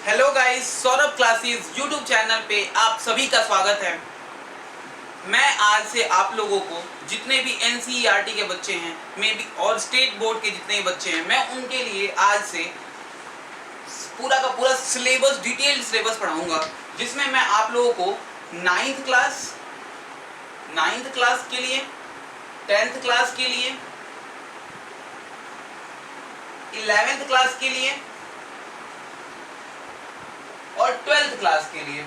Hello guys, Saurabh classes YouTube channel पे आप सभी का स्वागत है। मैं आज से आप लोगों को जितने भी एनसीईआरटी के बच्चे हैं, मे भी और स्टेट बोर्ड के जितने भी बच्चे हैं, मैं उनके लिए आज से पूरा का पूरा सिलेबस, डिटेल्ड सिलेबस पढ़ाऊंगा, जिसमें मैं आप लोगों को नाइन्थ क्लास के लिए, 10th क्लास के लिए, 11th क्लास के लिए और 12th क्लास के लिए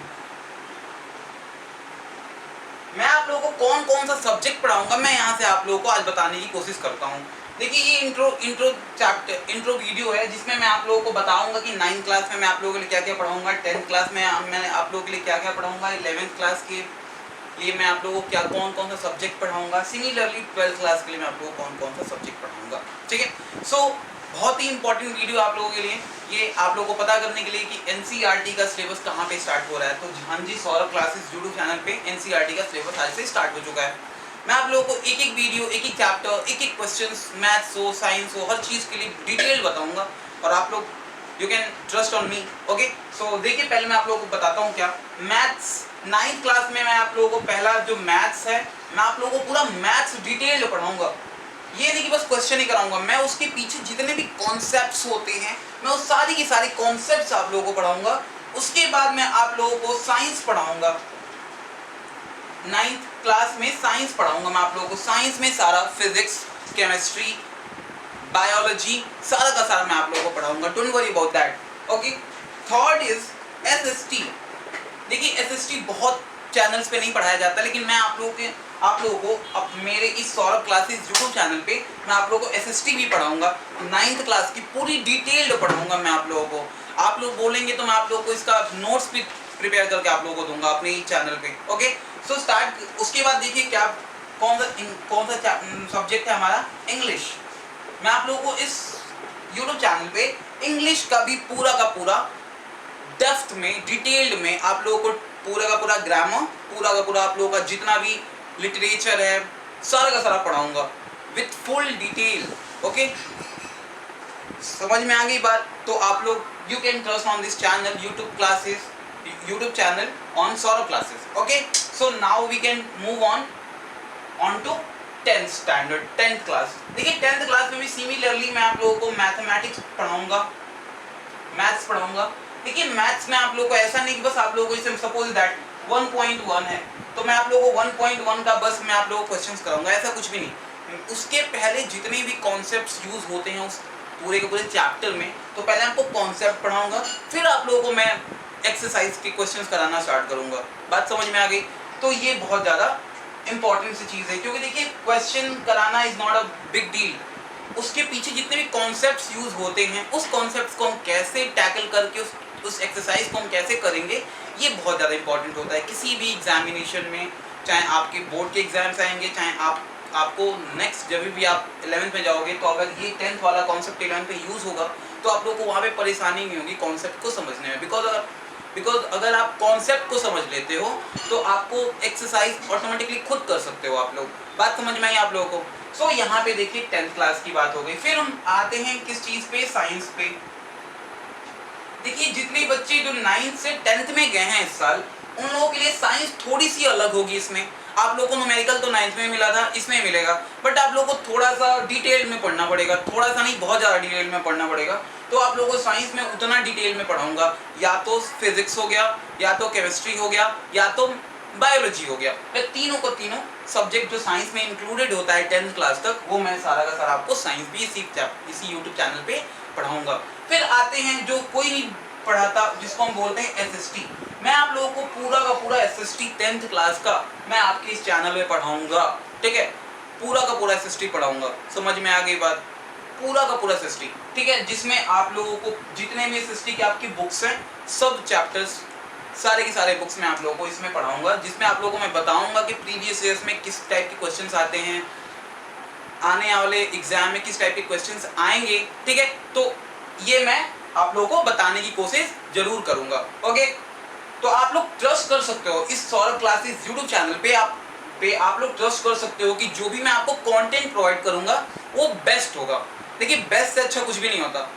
मैं आप लोगों को कौन कौन सा सब्जेक्ट पढ़ाऊंगा, मैं यहाँ से आप लोगों को आज बताने की कोशिश करता हूँ। देखिए, ये इंट्रो वीडियो है, जिसमें मैं आप लोगों को बताऊंगा कि 9th क्लास में मैं आप लोगों के लिए क्या क्या पढ़ाऊंगा, 10th क्लास में मैं आप लोगों के लिए क्या क्या पढ़ाऊंगा, 11th क्लास के लिए मैं आप लोगों को क्या कौन कौन सा सब्जेक्ट पढ़ाऊंगा, सिमिलरली 12th क्लास के लिए मैं आप लोगों को कौन कौन सा सब्जेक्ट पढ़ाऊंगा। ठीक है, सो बहुत ही इंपॉर्टेंट वीडियो आप लोगों के लिए, ये आप लोगों को पता करने के लिए कि एनसीईआरटी का सिलेबस कहाँ पे स्टार्ट हो रहा है। तो हाँ जी, सौरभ क्लासेस यूट्यूब चैनल पे एनसीईआरटी का सिलेबस आज से स्टार्ट हो चुका है। मैं आप लोगों को एक एक वीडियो, एक एक चैप्टर, एक एक क्वेश्चन, मैथ्स हो, साइंस हो, हर चीज़ के लिए डिटेल बताऊंगा और आप लोग you can trust on me. Okay, so देखिए, पहले मैं आप लोगों को बताता हूँ क्या मैथ्स 9th क्लास में मैं आप लोगों को पहला जो मैथ्स है, मैं आप लोगों को पूरा मैथ्स डिटेल पढ़ाऊंगा। ये नहीं कि बस क्वेश्चन ही कराऊंगा, मैं उसके पीछे जितने भी कॉन्सेप्ट्स होते हैं, मैं उस सारी की सारी कॉन्सेप्ट्स आप लोगों को पढ़ाऊंगा। उसके बाद मैं आप लोगों को साइंस पढ़ाऊंगा। 9th क्लास में साइंस पढ़ाऊंगा मैं आप लोगों को। साइंस में सारा फिजिक्स, केमिस्ट्री, बायोलॉजी, सारा का सारा मैं आप लोगों को पढ़ाऊंगा। Don't worry about that. Okay, third is SST. देखिए, एसएसटी बहुत चैनल्स पे नहीं पढ़ाया जाता, लेकिन मैं आप लोगों को अब मेरे इस सौरभ क्लासेस यूट्यूब चैनल पे मैं आप लोगों को एसएसटी भी पढ़ाऊंगा। 9th क्लास की पूरी डिटेल्ड पढ़ाऊंगा मैं आप लोगों को। आप लोग बोलेंगे तो मैं आप लोगों को इसका नोट्स भी प्रिपेयर करके आप लोगों को दूंगा अपने ही चैनल पे। Okay, so start. उसके बाद देखिए क्या कौन सा सब्जेक्ट है हमारा, इंग्लिश। मैं आप लोगों को इस यूट्यूब चैनल पे इंग्लिश का भी पूरा का पूरा डेप्थ में, डिटेल्ड में आप लोगों को पूरा का पूरा ग्रामर, पूरा का पूरा आप लोगों का जितना भी लिटरेचर है, सारा का सारा पढ़ाऊंगा विथ फुल डिटेल। ओके, समझ में आ गई बात? तो आप लोग you can trust on this channel, YouTube channel on Saurabh classes. Okay, so now we can move on to 10th standard, 10th class. देखिए, 10th क्लास में भी सिमिलरली मैं आप लोगों को मैथमेटिक्स पढ़ाऊंगा, मैथ्स पढ़ाऊंगा। देखिए, मैथ्स में आप लोगों को ऐसा नहीं कि बस आप लोगों को सपोज दैट 1.1 है तो मैं आप लोगों को 1.1 का बस मैं आप लोगों को क्वेश्चंस कराऊंगा, ऐसा कुछ भी नहीं। उसके पहले जितने भी कॉन्सेप्ट्स यूज होते हैं उस पूरे के पूरे चैप्टर में, तो पहले आपको कॉन्सेप्ट पढ़ाऊंगा, फिर आप लोगों को मैं एक्सरसाइज के क्वेश्चंस कराना स्टार्ट करूंगा। बात समझ में आ गई? तो ये बहुत ज़्यादा इंपॉर्टेंट सी चीज़ है, क्योंकि देखिए, क्वेश्चन कराना is not a big deal. उसके पीछे जितने भी कॉन्सेप्ट्स यूज होते हैं, उस कॉन्सेप्ट्स को हम कैसे टैकल करके उस एक्सरसाइज को हम कैसे करेंगे, ये बहुत ज़्यादा इंपॉर्टेंट होता है किसी भी एग्जामिनेशन में। चाहे आपके बोर्ड के एग्जाम्स आएंगे, चाहे आपको नेक्स्ट जब भी आप 11th में जाओगे, तो अगर ये 10th वाला कॉन्सेप्ट 11th पे यूज़ होगा तो आप लोग को वहाँ पे परेशानी नहीं होगी कॉन्सेप्ट को समझने में। बिकॉज अगर आप कॉन्सेप्ट को समझ लेते हो तो आपको एक्सरसाइज ऑटोमेटिकली खुद कर सकते हो आप लोग। बात समझ में आई आप लोगों को? सो यहाँ पे देखिए 10th क्लास की बात हो गई। फिर हम आते हैं किस चीज़ पे, साइंस पे। देखिए, जितने बच्चे जो 9th से 10th में गए हैं इस साल, उन लोगों के लिए साइंस थोड़ी सी अलग होगी। इसमें आप लोगों को न्यूमेरिकल तो 9th में मिला था, इसमें मिलेगा, बट आप लोगों को थोड़ा सा डिटेल में पढ़ना पड़ेगा, थोड़ा सा नहीं, बहुत ज़्यादा डिटेल में पढ़ना पड़ेगा। तो आप लोगों को साइंस में उतना डिटेल में पढ़ाऊंगा, या तो फिजिक्स हो गया, या तो केमिस्ट्री हो गया, या तो बायोलॉजी हो गया। मैं तीनों को तीनों सब्जेक्ट जो साइंस में इंक्लूडेड होता है 10th क्लास तक, वो मैं सारा का सारा आपको साइंस भी इसी यूट्यूब चैनल पे पढ़ाऊंगा। फिर आते हैं जो कोई नहीं पढ़ाता, जिसको हम बोलते हैं एसएसटी। मैं आप लोगों को पूरा का पूरा एसएसटी 10th क्लास का मैं आपके इस चैनल में पढ़ाऊंगा। ठीक है, पूरा का पूरा एसएसटी पढ़ाऊंगा। समझ में आ गई बात? पूरा का पूरा एसएसटी, ठीक है, जिसमें आप लोगों को जितने भी एसएसटी की आपकी बुक्स हैं, सब चैप्टर्स, सारे के सारे बुक्स मैं आप लोगों को इसमें पढ़ाऊंगा, जिसमें आप लोगों को मैं बताऊंगा कि प्रीवियस ईयर्स में किस टाइप के क्वेश्चंस आते हैं, आने वाले एग्जाम में किस टाइप के क्वेश्चंस आएंगे। ठीक है, तो ये मैं आप लोगों को बताने की कोशिश जरूर करूंगा। ओके, तो आप लोग ट्रस्ट कर सकते हो इस सौरभ क्लासेस यूट्यूब चैनल पे, आप लोग ट्रस्ट कर सकते हो कि जो भी मैं आपको कंटेंट प्रोवाइड करूंगा वो बेस्ट होगा। देखिए, बेस्ट से अच्छा कुछ भी नहीं होता।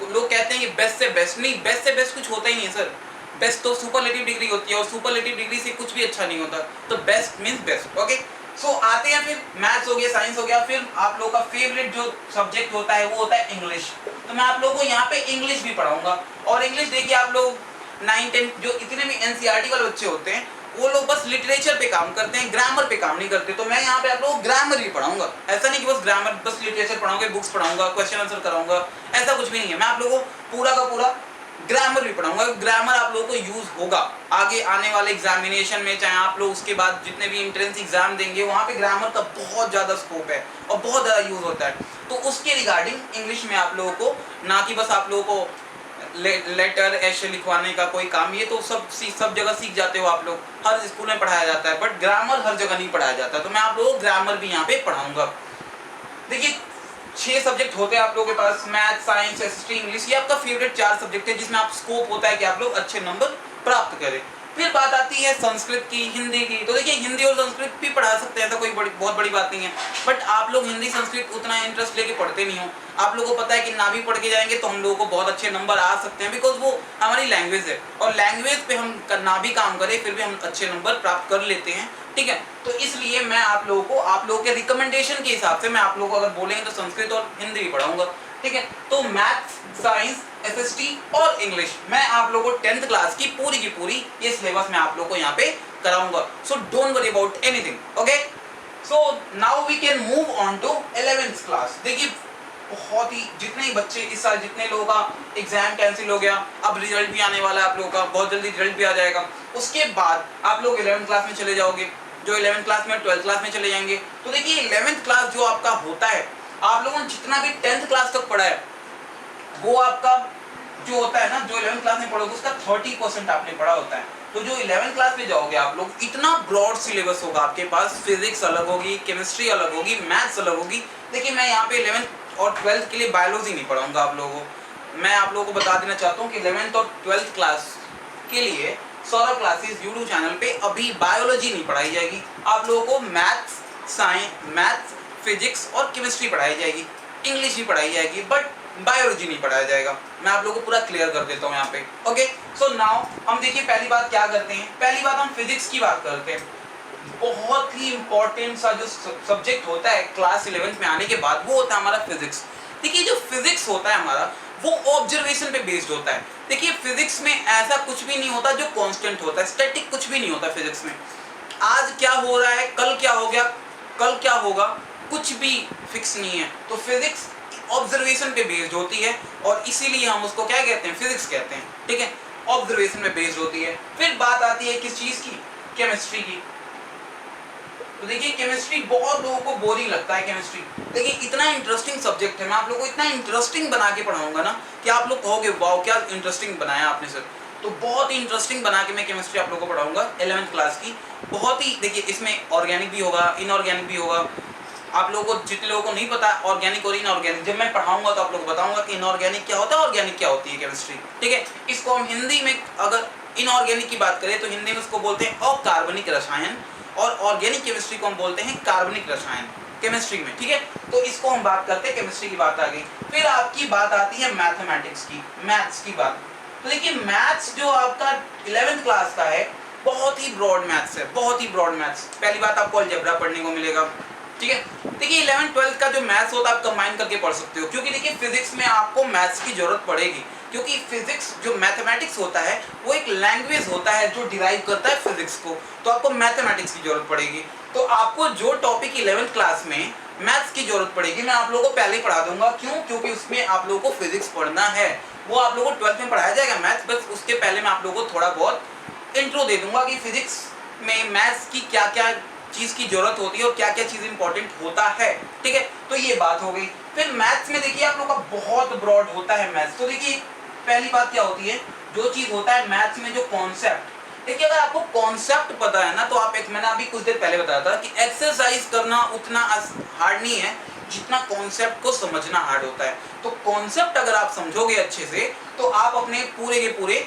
लोग कहते हैं कि बेस्ट से बेस्ट, नहीं, बेस्ट से बेस्ट कुछ होता ही नहीं है सर। बेस्ट तो सुपरलेटिव डिग्री होती है और सुपरलेटिव डिग्री से कुछ भी अच्छा नहीं होता। तो बेस्ट मींस बेस्ट। ओके, सो आते हैं फिर मैथ्स हो गया, साइंस हो गया, फिर आप लोगों का फेवरेट जो सब्जेक्ट होता है वो होता है इंग्लिश। तो मैं आप लोगों को यहाँ पे इंग्लिश भी पढ़ाऊंगा। और इंग्लिश देखिए, आप लोग 9, 10 जो इतने भी एनसीईआरटी वाले बच्चे होते हैं वो लोग बस लिटरेचर पे काम करते हैं, ग्रामर पे काम नहीं करते। तो मैं यहाँ पे आप लोगों को ग्रामर भी पढ़ाऊंगा। ऐसा नहीं कि बस ग्रामर, बस लिटरेचर पढ़ाऊंगा, बुक्स पढ़ाऊंगा, क्वेश्चन आंसर कराऊंगा, ऐसा कुछ भी नहीं है। मैं आप लोगों को पूरा का पूरा ग्रामर भी पढ़ाऊंगा। ग्रामर आप लोगों को यूज होगा आगे आने वाले एग्जामिनेशन में, चाहे आप लोग उसके बाद जितने भी एंट्रेंस एग्जाम देंगे वहाँ पे ग्रामर का बहुत ज़्यादा स्कोप है और बहुत ज़्यादा यूज होता है। तो उसके रिगार्डिंग इंग्लिश में आप लोगों को, ना कि बस आप लोगों को लेटर ऐसे लिखवाने का कोई काम, ये तो सब जगह सीख जाते हो आप लोग, हर स्कूल में पढ़ाया जाता है, बट ग्रामर हर जगह नहीं पढ़ाया जाता। तो मैं आप लोगों को ग्रामर भी यहाँ पे पढ़ाऊंगा। देखिए 6 सब्जेक्ट होते हैं आप लोगों के पास, मैथ, साइंस, हिस्ट्री, इंग्लिश। ये आपका फेवरेट 4 सब्जेक्ट है जिसमें आप स्कोप होता है कि आप लोग अच्छे नंबर प्राप्त करें। फिर बात आती है संस्कृत की, हिंदी की। तो देखिए हिंदी और संस्कृत भी पढ़ा सकते हैं, ऐसा कोई बहुत बड़ी बात नहीं है, बट आप लोग हिंदी संस्कृत उतना इंटरेस्ट लेके पढ़ते नहीं हो। आप लोगों को पता है कि ना भी पढ़ के जाएंगे तो हम लोगों को बहुत अच्छे नंबर आ सकते हैं, बिकॉज वो हमारी लैंग्वेज है और लैंग्वेज पे हम ना भी काम करें फिर भी हम अच्छे नंबर प्राप्त कर लेते हैं। ठीक है, तो इसलिए मैं आप लोगों को, आप लोगों के रिकमेंडेशन के हिसाब से मैं आप लोगों को अगर बोलेंगे तो संस्कृत और हिंदी भी पढ़ाऊंगा। ठीक है, तो मैथ्स, साइंस, एसएसटी और इंग्लिश मैं आप लोगों को 10th क्लास की पूरी ये सिलेबस मैं आप लोगों को यहाँ पे कराऊंगा। So don't worry about anything. Okay, so now we can move on to 11th class. देखिए बहुत ही, जितने ही बच्चे इस साल, जितने लोगों का एग्जाम कैंसिल हो गया, अब रिजल्ट भी आने वाला है आप लोगों का, बहुत जल्दी रिजल्ट भी आ जाएगा। उसके बाद आप लोग 11th क्लास में चले जाओगे, जो 11th क्लास में 12th क्लास में चले जाएंगे। तो देखिए 11th क्लास जो आपका होता है, आप लोगों ने जितना भी 10th क्लास तक पढ़ा है वो आपका जो होता है ना, जो 11th क्लास में पढ़ोगे उसका 30% आपने पढ़ा होता है। तो जो 11th क्लास में जाओगे आप लोग, इतना ब्रॉड सिलेबस होगा आपके पास, फिजिक्स अलग होगी, केमिस्ट्री अलग होगी, मैथ्स अलग होगी। देखिए मैं यहाँ पे 11th और 12th के लिए बायोलॉजी नहीं पढ़ाऊंगा आप लोगों को। मैं आप लोगों को बता देना चाहता हूँ कि 11th और 12th क्लास के लिए सौरभ क्लासेस यूट्यूब चैनल पे अभी बायोलॉजी नहीं पढ़ाई जाएगी। आप लोगों को मैथ्स, मैथ्स, फिजिक्स और केमिस्ट्री पढ़ाई जाएगी, इंग्लिश भी पढ़ाई जाएगी, बट बायोलॉजी नहीं पढ़ाया जाएगा। मैं आप लोगों को पूरा क्लियर कर देता हूँ यहाँ पे। ओके, सो नाउ हम देखिए पहली बात क्या करते हैं। पहली बात हम फिजिक्स की बात करते हैं। बहुत ही इंपॉर्टेंट सा जो सब्जेक्ट होता है क्लास 11th में आने के बाद, वो होता है हमारा फिजिक्स। देखिए जो फिजिक्स होता है हमारा, वो ऑब्जर्वेशन पे बेस्ड होता है। देखिए फिजिक्स में ऐसा कुछ भी नहीं होता जो कांस्टेंट होता है, स्टैटिक कुछ भी नहीं होता फिजिक्स में। आज क्या हो रहा है, कल क्या हो गया, कल क्या होगा, कुछ भी फिक्स नहीं है। तो फिजिक्स ऑब्जर्वेशन पे बेस्ड होती है और इसीलिए हम उसको क्या कहते हैं, फिजिक्स कहते हैं। ठीक है, ऑब्जर्वेशन पे बेस्ड होती है। फिर बात आती है किस चीज की, केमिस्ट्री की। तो देखिए केमिस्ट्री बहुत लोगों को बोरिंग लगता है केमिस्ट्री। देखिए इतना इंटरेस्टिंग सब्जेक्ट है, मैं आप लोगों को इतना इंटरेस्टिंग बना के पढ़ाऊंगा ना कि आप लोग कहोगे वाओ क्या इंटरेस्टिंग बनाया आपने सर। तो बहुत ही इंटरेस्टिंग बना के मैं केमिस्ट्री आप लोगों को पढ़ाऊंगा 11th क्लास की। बहुत ही, देखिए इसमें ऑर्गेनिक भी होगा, इनऑर्गेनिक भी होगा। आप लोगों को, जितने लोगों को नहीं पता ऑर्गेनिक और इनऑर्गेनिक, जब मैं पढ़ाऊंगा तो आप लोगों को बताऊंगा कि इनऑर्गेनिक क्या होता है, ऑर्गेनिक क्या होती है केमिस्ट्री। ठीक है, इसको हम हिंदी में अगर इनऑर्गेनिक की बात करें तो हिंदी में उसको बोलते हैं अकार्बनिक रसायन, और ऑर्गेनिक केमिस्ट्री को हम बोलते हैं कार्बनिक रसायन केमिस्ट्री में। ठीक है, तो इसको हम बात करते हैं, केमिस्ट्री की बात आ गई। फिर आपकी बात आती है मैथमेटिक्स की, मैथ्स की बात। तो देखिए मैथ्स जो आपका 11th क्लास का है, बहुत ही ब्रॉड मैथ्स है, बहुत ही ब्रॉड मैथ्स। पहली बात आपको अलजेब्रा पढ़ने को मिलेगा। ठीक है, देखिए 11th 12th का जो मैथ्स होता है आप कंबाइन करके पढ़ सकते हो, क्योंकि देखिए फिजिक्स में आपको मैथ्स की जरूरत पड़ेगी, क्योंकि फिजिक्स जो मैथमेटिक्स होता है वो एक लैंग्वेज होता है जो डिराइव करता है फिजिक्स को, तो आपको मैथमेटिक्स की जरूरत पड़ेगी। तो आपको जो टॉपिक 11th क्लास में मैथ्स की जरूरत पड़ेगी, मैं आप लोगों को पहले ही पढ़ा दूंगा। क्यों? क्योंकि उसमें आप लोगों को फिजिक्स पढ़ना है, वो आप लोगों को 12th में पढ़ाया जाएगा मैथ्स, बस उसके पहले मैं आप लोगों को थोड़ा बहुत इंट्रो दे दूंगा कि फिजिक्स में मैथ्स की क्या क्या चीज की जरूरत होती है और क्या क्या चीज इंपॉर्टेंट होता है। ठीक है, तो ये बात हो गई। फिर मैथ्स में देखिए आप लोग का बहुत ब्रॉड होता है मैथ्स। तो देखिए पहली बात क्या होती है, जो चीज होता है मैथ्स में जो कॉन्सेप्ट, देखिए अगर आपको कॉन्सेप्ट पता है ना, तो आप एक, मैंने अभी कुछ देर पहले बताया था कि एक्सरसाइज करना उतना हार्ड नहीं है जितना कॉन्सेप्ट को समझना हार्ड होता है। तो कॉन्सेप्ट अगर आप समझोगे अच्छे से तो आप अपने पूरे के पूरे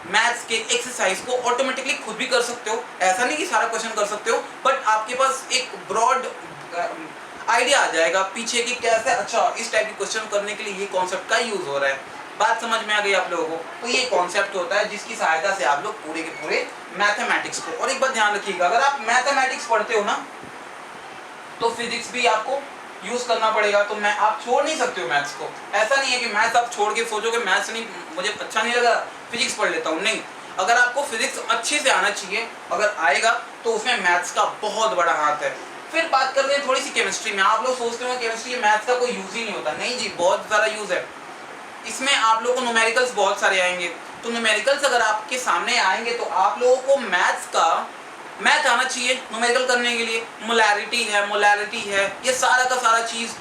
मैथ्स के एक्सरसाइज को ऑटोमेटिकली खुद भी कर सकते हो। ऐसा नहीं कि सारा क्वेश्चन कर सकते हो, बट आपके पास एक ब्रॉड आइडिया आ जाएगा पीछे कि कैसे, अच्छा इस टाइप के क्वेश्चन करने के लिए ये कॉन्सेप्ट का यूज हो रहा है। बात समझ में आ गई आप लोगों को? तो ये कॉन्सेप्ट होता है जिसकी सहायता से आप लोग पूरे के पूरे मैथमेटिक्स को, और एक बात ध्यान रखिएगा, अगर आप मैथमेटिक्स पढ़ते हो ना तो फिजिक्स भी आपको यूज करना पड़ेगा। तो मैं आप छोड़ नहीं सकते हो मैथ्स को। ऐसा नहीं है कि मैथ्स आप छोड़ के सोचोगे मैथ्स नहीं, मुझे अच्छा नहीं लगा फिजिक्स पढ़ लेता हूँ, नहीं। अगर आपको फिजिक्स अच्छे से आना चाहिए, अगर आएगा तो उसमें मैथ्स का बहुत बड़ा हाथ है। फिर बात करते हैं थोड़ी सी केमिस्ट्री में। आप लोग सोचते हो केमिस्ट्री में मैथ्स का कोई यूज ही नहीं होता, नहीं जी, बहुत सारा यूज है। इसमें आप लोगों को न्यूमेरिकल्स बहुत सारे आएंगे, तो न्यूमेरिकल्स अगर आपके सामने आएंगे तो आप लोगों को मैथ आना चाहिए न्यूमेरिकल करने के लिए। मोलैरिटी है, ये सारा का सारा चीज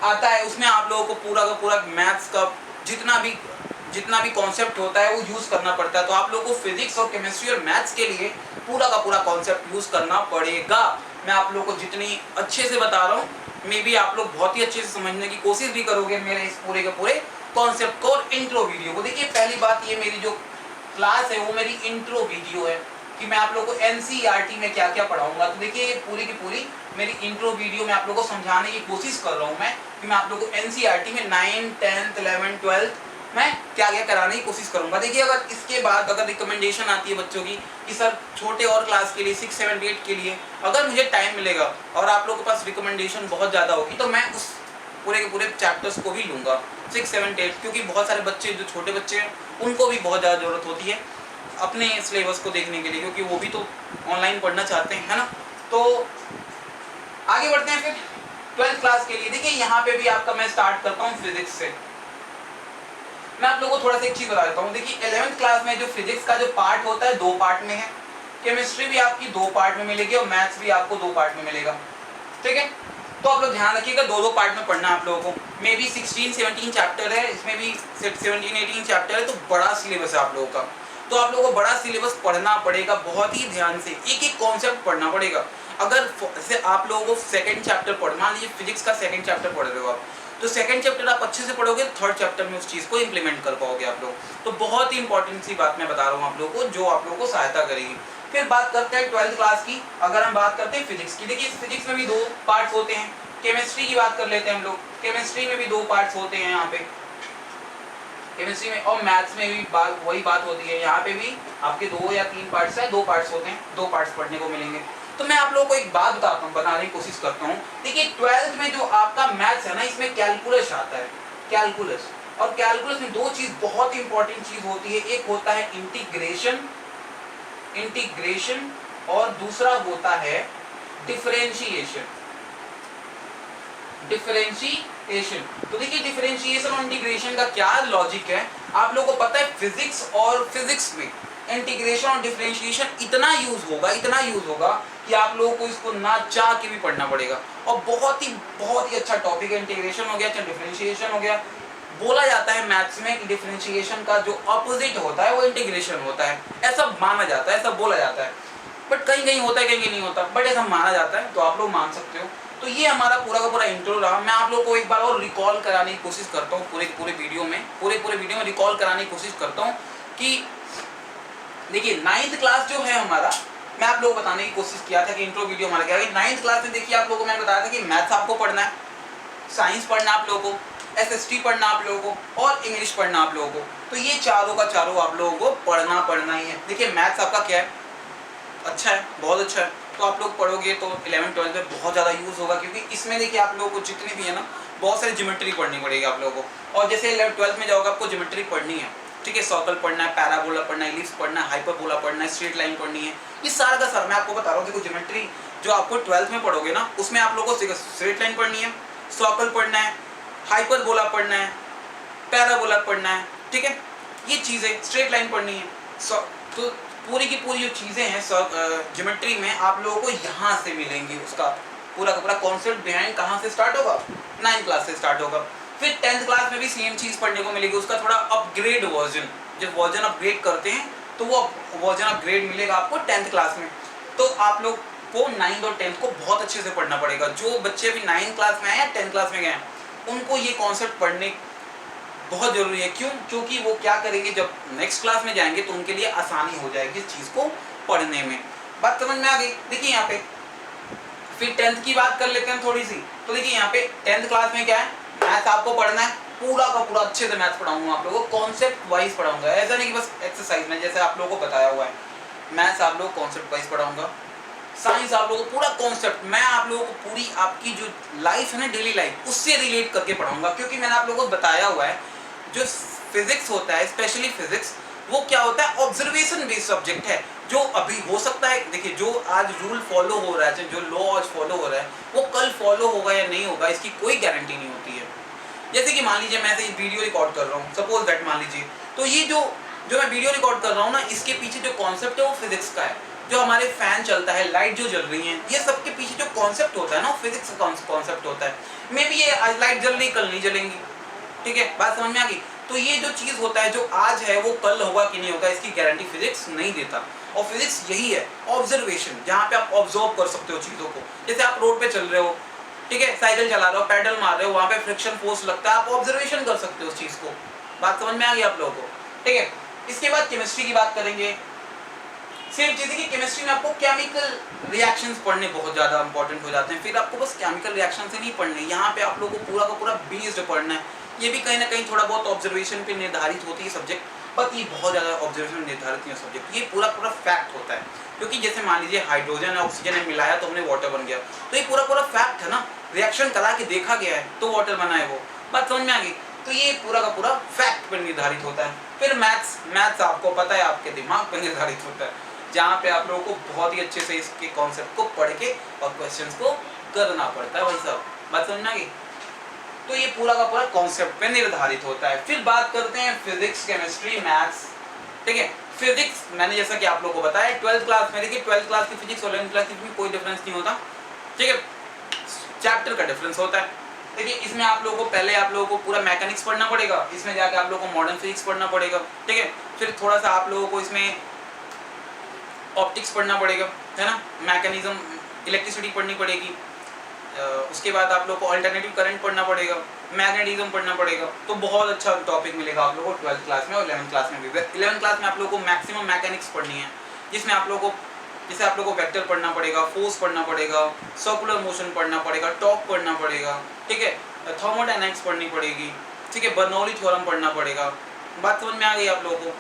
आता है। उसमें आप लोगों को पूरा का पूरा मैथ्स का जितना भी कॉन्सेप्ट होता है वो यूज करना पड़ता है। तो आप लोगों को फिजिक्स और केमिस्ट्री और मैथ्स के लिए पूरा का पूरा कॉन्सेप्ट यूज करना पड़ेगा। मैं आप लोगों को जितनी अच्छे से बता रहा हूँ, मे बी आप लोग बहुत ही अच्छे से समझने की कोशिश भी करोगे मेरे इस पूरे के पूरे कॉन्सेप्ट को और इंट्रो वीडियो को। देखिए पहली बात, ये मेरी जो क्लास है वो मेरी इंट्रो वीडियो है कि मैं आप लोगों को एनसीईआरटी में क्या क्या पढ़ाऊंगा। तो देखिए ये पूरी की पूरी मेरी इंट्रो वीडियो में आप लोगों को समझाने की कोशिश कर रहा हूँ मैं, कि मैं आप लोगों को एनसीईआरटी में 9th 10th 11th 12th मैं क्या क्या कराने की कोशिश करूंगा। देखिए अगर इसके बाद अगर रिकमेंडेशन आती है बच्चों की कि सर छोटे और क्लास के लिए 6 7 8 के लिए अगर मुझे टाइम मिलेगा और आप लोगों के पास रिकमेंडेशन बहुत ज़्यादा होगी तो मैं उस पूरे के पूरे चैप्टर्स को भी लूँगा 6 7 8, क्योंकि बहुत सारे बच्चे जो छोटे बच्चे हैं उनको भी बहुत ज़्यादा ज़रूरत होती है अपने सिलेबस को देखने के लिए, क्योंकि वो भी तो ऑनलाइन पढ़ना चाहते हैं, है ना। तो आगे बढ़ते हैं फिर 12th क्लास के लिए। देखिए यहाँ पे भी आपका मैं स्टार्ट करता हूँ फिजिक्स से। मैं आप लोगों को थोड़ा सा एक चीज बता देता हूँ। देखिए 11th क्लास में जो फिजिक्स का जो पार्ट होता है 2 पार्ट में है, केमिस्ट्री भी आपकी 2 पार्ट में मिलेगी और मैथ्स भी आपको 2 पार्ट में मिलेगा, ठीक है। तो आप लोग ध्यान रखिएगा 2 पार्ट में पढ़ना आप लोगों को। मे बी 16 17 चैप्टर है, इसमें भी 17 18 चैप्टर है, तो बड़ा सिलेबस है आप लोगों का। तो आप लोगों को बड़ा सिलेबस पढ़ना पड़ेगा, बहुत ही ध्यान से एक एक कॉन्सेप्ट पढ़ना पड़ेगा। अगर जैसे आप लोगों को 2nd चैप्टर पढ़, मान लीजिए फिजिक्स का 2nd चैप्टर पढ़ रहे हो आप, तो 2nd चैप्टर आप अच्छे से पढ़ोगे, 3rd चैप्टर में उस चीज़ को इंप्लीमेंट कर पाओगे आप लोग। तो बहुत ही इंपॉर्टेंट सी बात मैं बता रहा हूँ आप लोगों को, जो आप लोगों को सहायता करेगी। फिर बात करते हैं 12th क्लास की। अगर हम बात करते हैं फिजिक्स की, देखिए फिजिक्स में भी 2 पार्ट्स होते हैं। केमिस्ट्री की बात कर लेते हैं हम लोग, केमिस्ट्री में भी 2 पार्ट्स होते हैं यहाँ पे केमिस्ट्री में, और मैथ्स में भी वही बात होती है। यहाँ पे भी आपके 2 या 3 पार्ट्स है, 2 पार्ट्स होते हैं, 2 पार्ट्स पढ़ने को मिलेंगे। तो मैं आप लोगों को एक बात बताने की कोशिश करता हूँ। देखिए 12th में जो आपका मैथ्स है ना, इसमें कैलकुलस आता है, कैलकुलस। और कैलकुलस में 2 चीज बहुत इंपॉर्टेंट चीज होती है, एक होता है इंटीग्रेशन और दूसरा होता है डिफरेंशिएशन। तो देखिए डिफरेंशिएशन और इंटीग्रेशन का क्या लॉजिक है, आप लोगों को पता है फिजिक्स में इंटीग्रेशन और डिफरेंशिएशन इतना यूज होगा कि आप लोगों को इसको ना चाह के भी पढ़ना पड़ेगा। और बहुत ही अच्छा टॉपिक है। इंटीग्रेशन हो गया, चाहे डिफरेंशिएशन हो गया। बोला जाता है मैथ्स में कि डिफरेंशिएशन का जो ऑपोजिट होता है वो इंटीग्रेशन होता है, ऐसा माना जाता है, ऐसा बोला जाता है। बट कहीं कहीं होता है, कहीं कहीं नहीं होता, बट ऐसा माना जाता है, तो आप लोग मान सकते हो। तो ये हमारा पूरा का पूरा इंट्रो रहा। मैं आप लोगों को एक बार और रिकॉल कराने की कोशिश करता हूँ, पूरे वीडियो में रिकॉल कराने की कोशिश करता हूँ कि देखिए 9th क्लास जो है हमारा, मैं आप लोगों को बताने की कोशिश किया था कि इंट्रो वीडियो हमारा क्या है। 9th क्लास में देखिए आप लोगों को मैंने बताया था कि मैथ्स आपको पढ़ना है, साइंस पढ़ना आप लोगों को, एसएसटी पढ़ना आप लोगों को और इंग्लिश पढ़ना आप लोगों को। तो ये चारों का चारों आप लोगों को पढ़ना ही है। देखिए मैथ्स आपका क्या है, अच्छा है, बहुत अच्छा है। तो आप लोग पढ़ोगे तो 11th 12th में बहुत ज़्यादा यूज़ होगा, क्योंकि इसमें देखिए आप लोगों को जितनी भी है ना, बहुत सारी ज्योमेट्री पढ़नी पड़ेगी आप लोगों को। और जैसे 11th 12th में जाओगे आपको ज्योमेट्री पढ़नी है, ठीक है, सर्कल पढ़ना है, पैराबोला पढ़ना है, इलिप्स पढ़ना है, हाइपरबोला पढ़ना है, स्ट्रेट लाइन पढ़नी है। ये सारा का सारा मैं आपको बता रहा हूँ। देखो ज्योमेट्री जो आपको 12th में पढ़ोगे ना, उसमें आप लोगों को स्ट्रेट लाइन पढ़नी है, सर्कल पढ़ना है, हाइपरबोला पढ़ना है, पैराबोला पढ़ना है, ठीक है, ये चीज़ें स्ट्रेट लाइन पढ़नी है। तो पूरी की पूरी जो चीज़ें हैं ज्योमेट्री में आप लोगों को यहाँ से मिलेंगी। उसका पूरा का पूरा कॉन्सेप्ट बिहाइंड कहाँ से स्टार्ट होगा, 9th क्लास से स्टार्ट होगा। फिर 10th क्लास में भी सेम चीज़ पढ़ने को मिलेगी, उसका थोड़ा अपग्रेड वर्जन, जब वर्जन अपग्रेड करते हैं तो वो वर्जन अपग्रेड मिलेगा आपको 10th क्लास में। तो आप लोग को 9th और 10th को बहुत अच्छे से पढ़ना पड़ेगा। जो बच्चे अभी 9th क्लास में आए या 10th क्लास में गए उनको ये कॉन्सेप्ट पढ़ने बहुत जरूरी है। क्यों? क्योंकि वो क्या करेंगे, जब नेक्स्ट क्लास में जाएंगे तो उनके लिए आसानी हो जाएगी इस चीज़ को पढ़ने में। बात समझ में आ गई? देखिए यहाँ पे फिर 10th की बात कर लेते हैं थोड़ी सी। तो देखिए यहाँ पे 10th क्लास में क्या है, मैथ्स आपको पढ़ना है, पूरा का पूरा अच्छे से मैथ्स पढ़ाऊंगा आप लोगों को, कॉन्सेप्ट वाइज पढ़ाऊंगा, ऐसा नहीं कि बस एक्सरसाइज में जैसे आप लोगों को बताया हुआ है। मैथ्स आप लोगों को कॉन्सेप्ट वाइज पढ़ाऊंगा, साइंस आप लोगों को पूरा कॉन्सेप्ट, मैं आप लोगों को पूरी आपकी जो लाइफ है ना, डेली लाइफ, उससे रिलेट करके पढ़ाऊंगा। क्योंकि मैंने आप लोगों को बताया हुआ है जो फिजिक्स होता है, स्पेशली फिजिक्स, वो क्या होता है, ऑब्जर्वेशन बेस्ड सब्जेक्ट है। जो अभी हो सकता है, देखिए जो आज रूल फॉलो हो रहा है, जो लॉ आज फॉलो हो रहा है, वो कल फॉलो होगा या नहीं होगा, इसकी कोई गारंटी नहीं होती है। जैसे कि मान लीजिए मैं ये वीडियो रिकॉर्ड कर रहा हूँ, सपोज दैट मान लीजिए, तो ये जो मैं वीडियो रिकॉर्ड कर रहा हूँ ना, इसके पीछे जो कॉन्सेप्ट है वो फिजिक्स का है। जो हमारे फैन चलता है, लाइट जो जल रही है, ये सब के पीछे जो कॉन्सेप्ट होता है ना, फिजिक्स का कॉन्सेप्ट होता है। मे बी ये आज लाइट जल रही, कल नहीं जलेंगी, ठीक है, बात समझ में आ गई। तो ये जो चीज होता है, जो आज है वो कल होगा कि नहीं होगा, इसकी गारंटी फिजिक्स नहीं देता। और फिजिक्स यही है, ऑब्जर्वेशन, जहाँ पे आप ऑब्जर्व कर सकते हो चीजों को। जैसे आप रोड पे चल रहे हो, ठीक है, साइकिल चला रहे हो, पैडल मार रहे हो, वहाँ पे फ्रिक्शन फोर्स लगता है, आप ऑब्जर्वेशन कर सकते हो उस चीज को। बात समझ में आ गई आप लोगों को, ठीक है। इसके बाद केमिस्ट्री की बात करेंगे। सेम चीज़ है कि केमिस्ट्री में आपको केमिकल रिएक्शंस पढ़ने बहुत ज़्यादा इंपॉर्टेंट हो जाते हैं। फिर आपको बस केमिकल रिएक्शन से नहीं पढ़ने, यहाँ पे आप लोगों को पूरा का पूरा बेस्ड पढ़ना है। ये भी कहीं ना कहीं थोड़ा बहुत ऑब्जर्वेशन पे निर्धारित होती है सब्जेक्ट, बट ये बहुत ज़्यादा ऑब्जर्वेशन निर्धारित नहीं है सब्जेक्ट, ये पूरा पूरा फैक्ट होता है। क्योंकि जैसे मान लीजिए हाइड्रोजन और ऑक्सीजन ने मिलाया तो हमने वाटर बन गया, तो ये पूरा पूरा फैक्ट है ना, रिएक्शन करा के देखा गया है तो वाटर बना है वो, बात समझ में आ गई। तो ये पूरा का पूरा फैक्ट पर निर्धारित होता है। फिर मैथ्स आपको पता है आपके दिमाग पर निर्धारित होता है, जहाँ पे आप लोगों को बहुत ही अच्छे से इसके कॉन्सेप्ट को पढ़ के और क्वेश्चंस को करना पड़ता है, वही सब, बात समझ में आ गई। तो ये पूरा का पूरा कॉन्सेप्ट पे निर्धारित होता है। फिर बात करते हैं फिजिक्स, केमिस्ट्री, मैथ्स, ठीक है। फिजिक्स मैंने जैसा कि आप लोगों को बताया 12th क्लास में, देखिए 12th क्लास की फिजिक्स और 11th क्लास की फिजिक्स में कोई डिफरेंस नहीं होता, ठीक है, चैप्टर का डिफरेंस होता है। देखिए इसमें आप लोगों को पहले आप लोगों को पूरा मैकेनिक्स पढ़ना पड़ेगा, इसमें जाके आप लोगों को मॉडर्न फिजिक्स पढ़ना पड़ेगा, ठीक है। फिर थोड़ा सा आप लोगों को इसमें ऑप्टिक्स पढ़ना पड़ेगा, है ना, मैकेनिज्म, इलेक्ट्रिसिटी पढ़नी पड़ेगी। उसके बाद आप लोग को अल्टरनेटिव करंट पढ़ना पड़ेगा, मैग्नेटिज्म पढ़ना पड़ेगा। तो बहुत अच्छा टॉपिक मिलेगा आप लोगों को 12th क्लास में और 11th क्लास में भी। 11th क्लास में आप लोगों को मैक्सिमम मैकेनिक्स पढ़नी है, जिसमें आप लोगों को, जैसे आप लोगों को वेक्टर पढ़ना पड़ेगा, फोर्स पढ़ना पड़ेगा, सर्कुलर मोशन पढ़ना पड़ेगा, टॉर्क पढ़ना पड़ेगा, ठीक है, थर्मोडायनामिक्स पढ़नी पड़ेगी, ठीक है, बर्नौली थ्योरम पढ़ना पड़ेगा। बात समझ में आ गई आप लोगों को।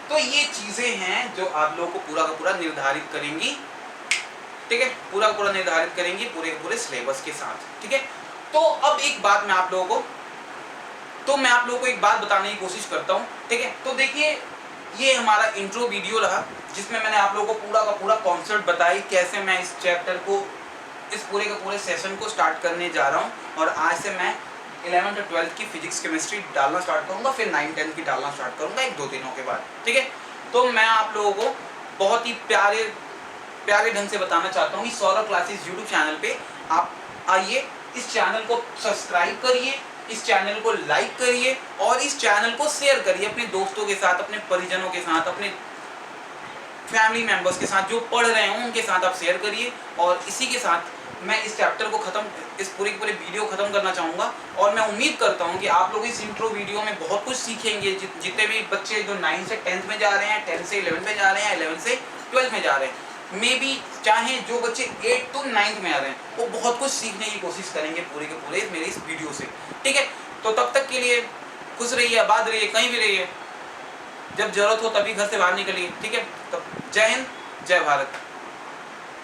तो ये चीज़ें हैं जो आप लोगों को पूरा का पूरा निर्धारित करेंगी, ठीक है, पूरा का पूरा निर्धारित करेंगी पूरे के पूरे सिलेबस के साथ, ठीक है। तो अब एक बात मैं आप लोगों को एक बात बताने की कोशिश करता हूँ, ठीक है। तो देखिए ये हमारा इंट्रो वीडियो रहा, जिसमें मैंने आप लोगों को पूरा का पूरा कॉन्सेप्ट बताई, कैसे मैं इस चैप्टर को, इस पूरे के पूरे सेशन को स्टार्ट करने जा रहा हूँ। और आज से मैं 11th और 12th की फिजिक्स केमिस्ट्री डालना स्टार्ट करूंगा, फिर 9th 10th की डालना स्टार्ट करूंगा 1-2 दिनों के बाद, ठीक है। तो मैं आप लोगों को बहुत ही प्यारे ढंग से बताना चाहता हूँ कि सौरभ क्लासेस यूट्यूब चैनल पे आप आइए, इस चैनल को सब्सक्राइब करिए, इस चैनल को लाइक करिए और इस चैनल को शेयर करिए अपने दोस्तों के साथ, अपने परिजनों के साथ, अपने फैमिली मेंबर्स के साथ जो पढ़ रहे हैं उनके साथ आप शेयर करिए। और इसी के साथ मैं इस चैप्टर को इस पूरे वीडियो खत्म करना चाहूँगा। और मैं उम्मीद करता हूँ कि आप लोग इस इंट्रो वीडियो में बहुत कुछ सीखेंगे। जितने भी बच्चे जो 9 से 10th में जा रहे हैं, 10 से 11 में जा रहे हैं, 11 से 12 में जा रहे हैं, मे बी चाहे जो बच्चे 8 to 9th में आ रहे हैं, वो बहुत कुछ सीखने की कोशिश करेंगे पूरे के पूरे मेरे इस वीडियो से, ठीक है। तो तब तक के लिए खुश रहिए, आबाद रहिए, कहीं भी रहिए, जब जरूरत हो तभी घर से बाहर निकलिए, ठीक है। तो जय हिंद, जय भारत।